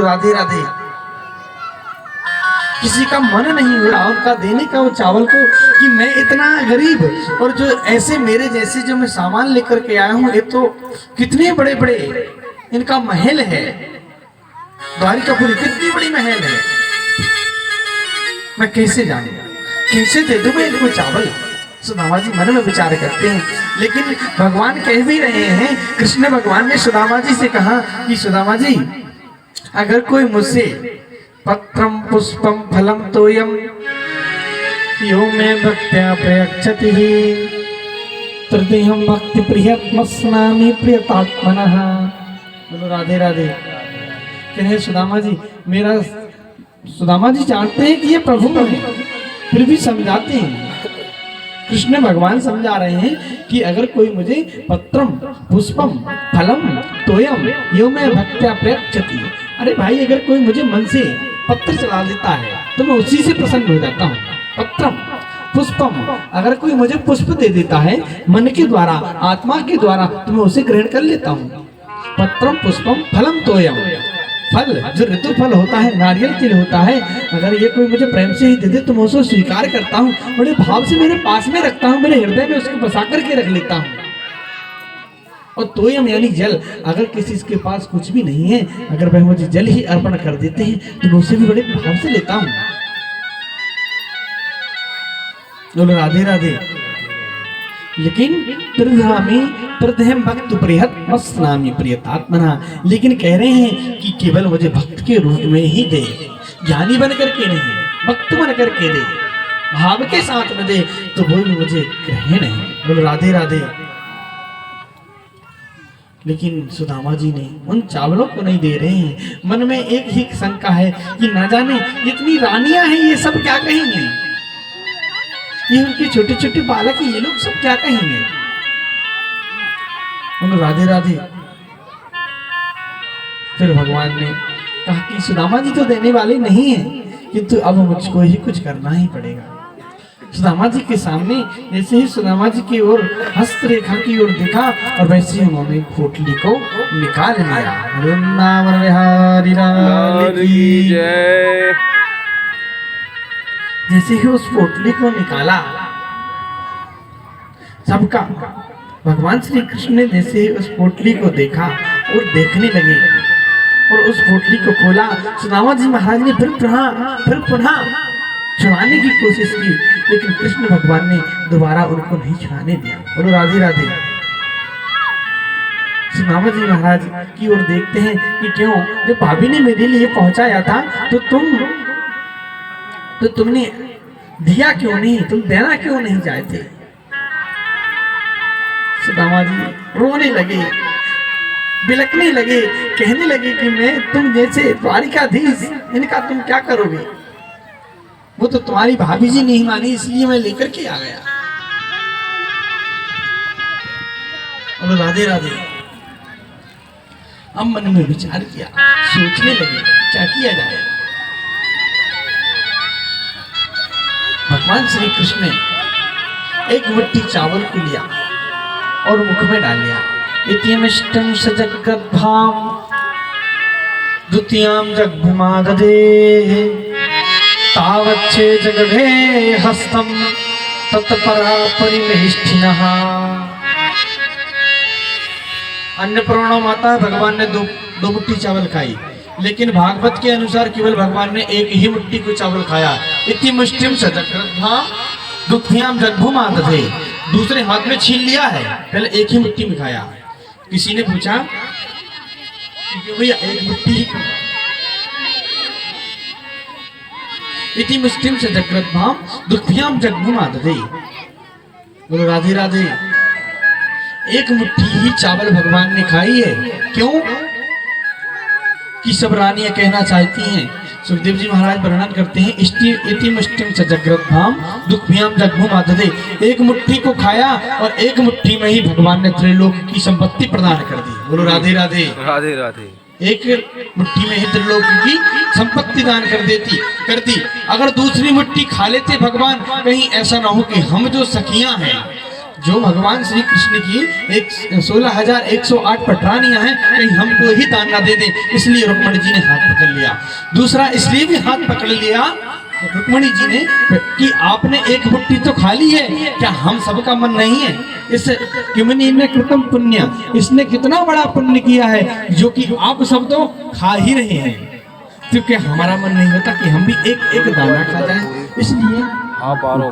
राधे राधे। किसी का मन नहीं हो रहा उनका देने का वो चावल को कि मैं इतना गरीब और जो ऐसे मेरे जैसे जो मैं सामान लेकर के आया हूँ, ये तो कितने बड़े बड़े इनका महल है, द्वारिकापुरी कितनी बड़ी महल है, मैं कैसे जानूं, कैसे दे दूं मैं इनको चावल। सुदामा जी मन में विचार करते हैं, लेकिन भगवान कह भी रहे हैं, कृष्ण भगवान ने सुदामा जी से कहा कि सुदामा जी अगर कोई मुझसे पत्रम पुष्पम फलम तोयम यो में भक्त्या प्रयच्छति तृतीयम भक्ति प्रियत्मस्नामि प्रियतात्मनः। बोलो राधे राधे। कहे सुदामा जी मेरा, सुदामा जी जानते हैं कि ये प्रभु है, फिर भी समझाते हैं। कृष्ण भगवान समझा रहे हैं कि अगर कोई मुझे पत्रम पुष्पम फलम तोयम यो में भक्त्या प्रयच्छति, अरे भाई अगर कोई मुझे मन से पत्र चला देता है तो मैं उसी से प्रसन्न हो जाता हूँ। पत्रम पुष्पम, अगर कोई मुझे पुष्प दे देता है मन के द्वारा आत्मा के द्वारा तो मैं उसे ग्रहण कर लेता हूँ। पत्रम पुष्पम फलम तोयम, फल जो ऋतु फल होता है नारियल के लिए होता है, अगर ये कोई मुझे प्रेम से ही दे दे तो मैं उसे स्वीकार करता हूँ, बड़े भाव से मेरे पास में रखता हूँ, मेरे हृदय में उसको बसा करके रख लेता हूँ। और तोयम यानी जल, अगर किसी के पास कुछ भी नहीं है, अगर वह मुझे जल ही अर्पण कर देते हैं तो मैं उसे भी बड़े भाव से लेता हूँ। बोलो राधे राधे। लेकिन भक्त प्रियत मस्नामि प्रियतात्मना, लेकिन कह रहे हैं कि केवल मुझे भक्त के रूप में ही दे, ज्ञानी बन करके नहीं, भक्त बन करके दे, भाव के साथ में दे, तो वो भी मुझे कहे नहीं। बोलो राधे राधे। लेकिन सुदामा जी ने उन चावलों को नहीं दे रहे हैं। मन में एक ही शंका है कि न जाने इतनी रानियां हैं ये सब क्या कहेंगे, ये उनके छोटे छोटे बालक ये लोग सब क्या कहेंगे। राधे राधे। फिर भगवान ने कहा कि सुदामा जी तो देने वाले नहीं है, किंतु अब मुझको ही कुछ करना ही पड़ेगा। सुदामा जी के सामने जैसे ही सुदामा जी की ओर हस्तरेखा की ओर देखा और वैसे ही उन्होंने पोटली को निकाल लिया। वृंदावन बिहारी लाल की जय। जैसे ही उस पोटली को निकाला, सबका भगवान श्री कृष्ण ने जैसे ही उस पोटली को देखा और देखने लगे और उस पोटली को खोला, सुदामा जी महाराज ने फिर पुनः छुड़ाने की कोशिश की, लेकिन कृष्ण भगवान ने दोबारा उनको नहीं छुड़ाने दिया। बोलो राधे राधे। सुदामा जी महाराज की ओर देखते हैं कि क्यों, जब भाभी ने मेरे लिए पहुंचाया था तो तुमने दिया क्यों नहीं, तुम देना क्यों नहीं चाहते। सुदामा जी रोने लगे, बिलकने लगे, कहने लगे कि मैं तुम जैसे द्वारिकाधीश इनका तुम क्या करोगे, वो तो तुम्हारी भाभी जी नहीं मानी इसलिए मैं लेकर के आ गया। बोलो राधे राधे। अब मन में विचार किया, सोचने लगे क्या किया जाए। भगवान श्री कृष्ण ने एक मुट्ठी चावल को लिया और मुख में डाल लिया। इत्यमिष्टं स जगद्भाम द्वितीयां जगभूमाददे तावच्छे जगभे हस्तं तत्परा परिनिष्ठिनः। अन्नपूर्णा माता भगवान ने दो मुट्ठी चावल खाई, लेकिन भागवत के अनुसार केवल भगवान ने एक ही मुट्ठी को चावल खाया। इति मुष्टिम सजग्रद्धाम दुग्ध्याम जग्भुमा दधे, दूसरे हाथ में छीन लिया है, पहले एक ही मुट्ठी में खाया। किसी ने पूछा कि भैया एक मुट्ठी ही क्यों? इति मुष्टिम सजग्रद्धाम दुग्ध्याम जग्भुमा दधे। बोलो राधे राधे। एक मुट्ठी ही चावल भगवान ने खाई है, क्यों कि सब रानियां कहना चाहती हैं। सुखदेव जी महाराज वर्णन करते हैं, इति मुष्टिम सजग्रद्धाम दुग्ध्याम जग्भुमा दधे, एक मुट्ठी को खाया और एक मुट्ठी में ही भगवान ने त्रिलोक की संपत्ति प्रदान कर दी। बोलो राधे राधे। राधे राधे। एक मुट्ठी में ही त्रिलोक की संपत्ति दान कर दी। अगर दूसरी मुट्ठी खा लेते भगवान, कहीं ऐसा ना हो कि हम जो सखियां हैं, जो भगवान श्री कृष्ण की 16,108 पटरानियां हैं, कहीं हमको ही दान ना दे दे, इसलिए रुक्मणी जी ने हाथ पकड़ लिया। दूसरा इसलिए भी हाथ पकड़ लिया रुक्मणी जी ने कि आपने एक मुट्ठी तो खा ली है, क्या हम सबका मन नहीं है? इस किमनी ने कृतम पुण्य, इसने कितना बड़ा पुण्य किया है जो कि आप सब तो खा ही रहे हैं, तो क्या हमारा मन नहीं होता कि हम भी एक एक दाना खा जाए? इसलिए आप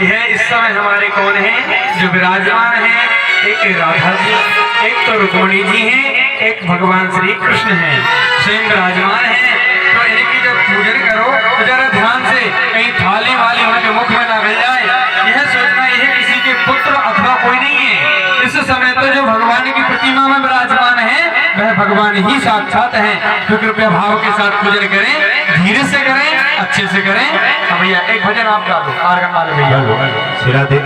यह इस समय हमारे कौन है जो विराजमान है? एक राधा जी, एक तो रुक्मिणी जी हैं, एक भगवान श्री कृष्ण हैं, स्वयं विराजमान हैं। तो इनकी जब पूजन करो तो जरा ध्यान से, कहीं थाली वाली उनके मुख में ना मिल जाए। यह सोचना यह किसी के पुत्र अथवा कोई नहीं है। इस समय तो जो भगवान की प्रतिमा में विराजमान है वह भगवान ही साक्षात हैं। तो कृपया भाव के साथ पूजन करें, धीरे से करें, अच्छे से करें। हाँ भैया, एक भजन आप गा दो, आर्गन वाले भैया। सिरा दे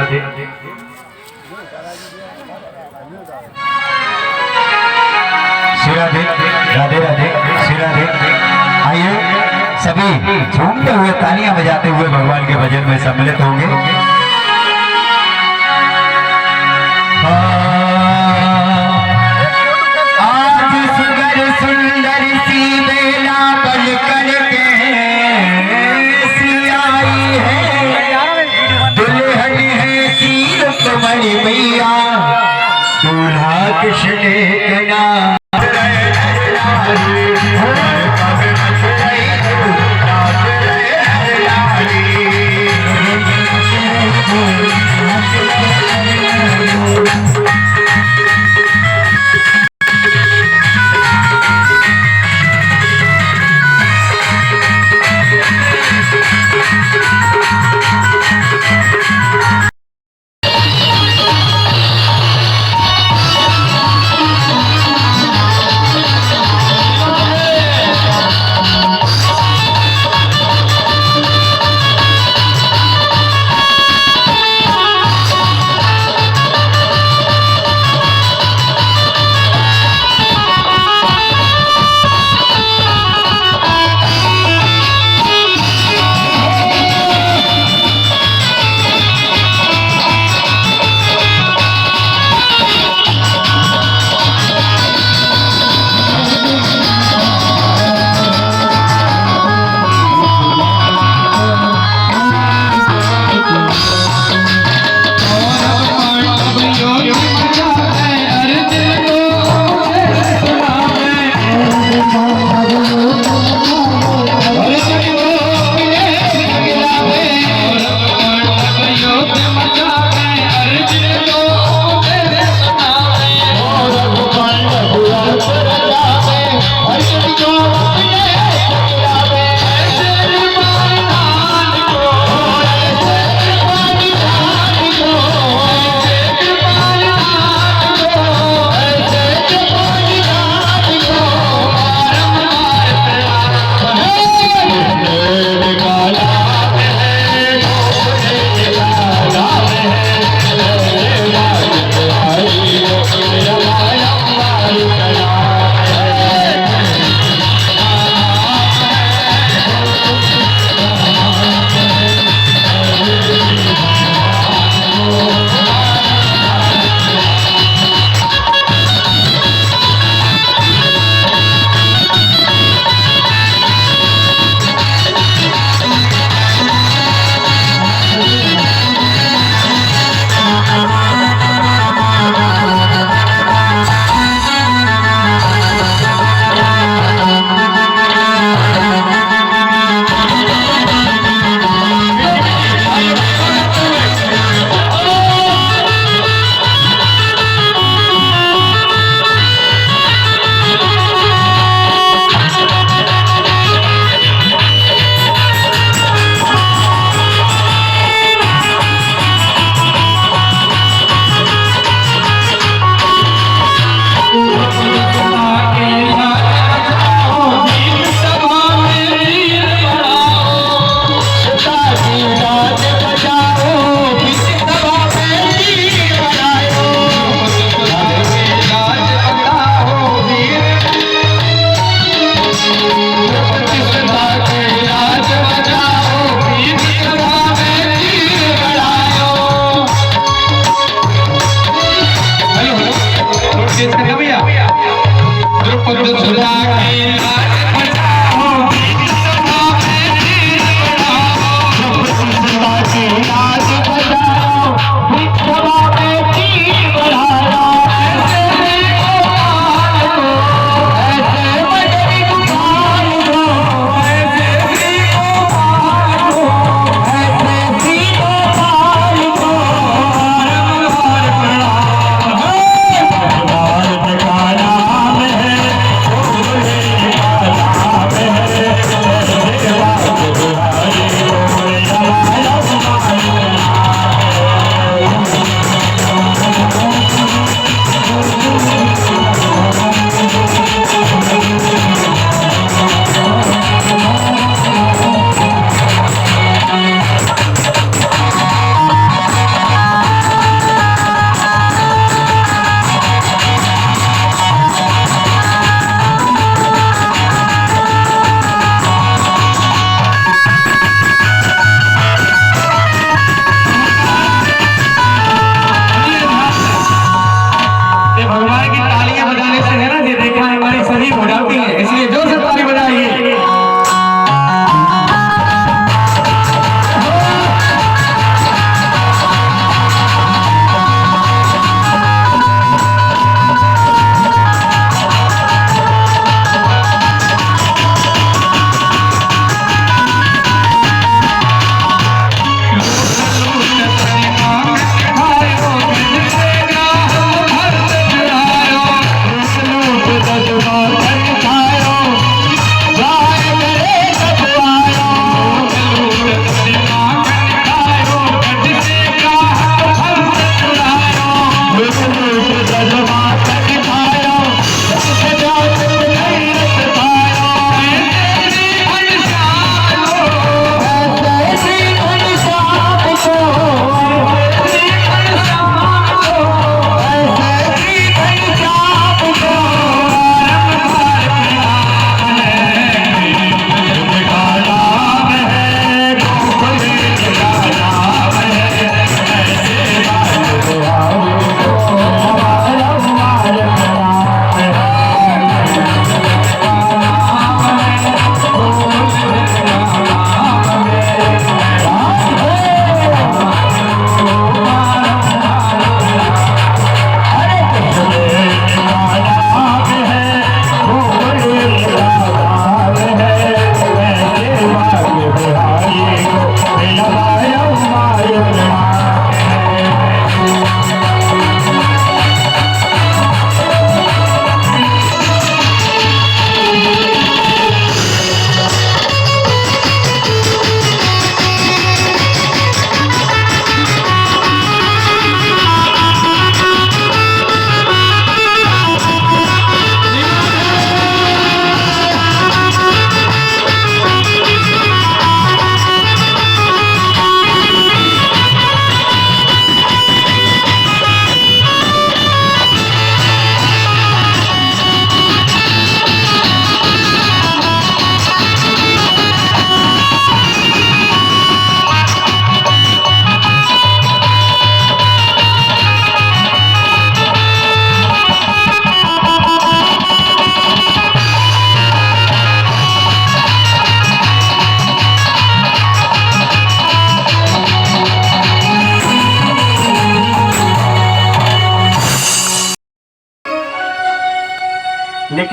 सिरा दे, राधे राधे, सिरा दे। आइए सभी झूमते हुए तालियां बजाते हुए भगवान के भजन में सम्मिलित होंगे। आज सुंदर सुंदर सी बेला बन करके सी आई है, दुल्हन है सी रुक्मिणी मैया, दूल्हा कृष्ण के नाम।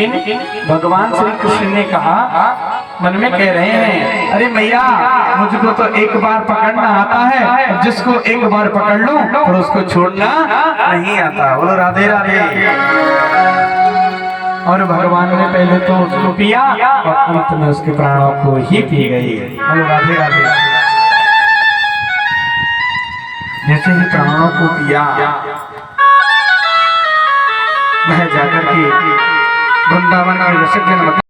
लेकिन भगवान श्री कृष्ण ने कहा, मन में कह रहे हैं, अरे मैया मुझको तो एक बार पकड़ना आता है, जिसको एक बार पकड़ लूं फिर उसको छोड़ना नहीं आता। बोलो राधे राधे। और भगवान ने पहले तो उसको पिया और अंत में उसके प्राणों को ही पी गई। बोलो राधे राधे। जैसे ही प्राणों को पिया, वह जाकर के वृंदावन के रसिक जन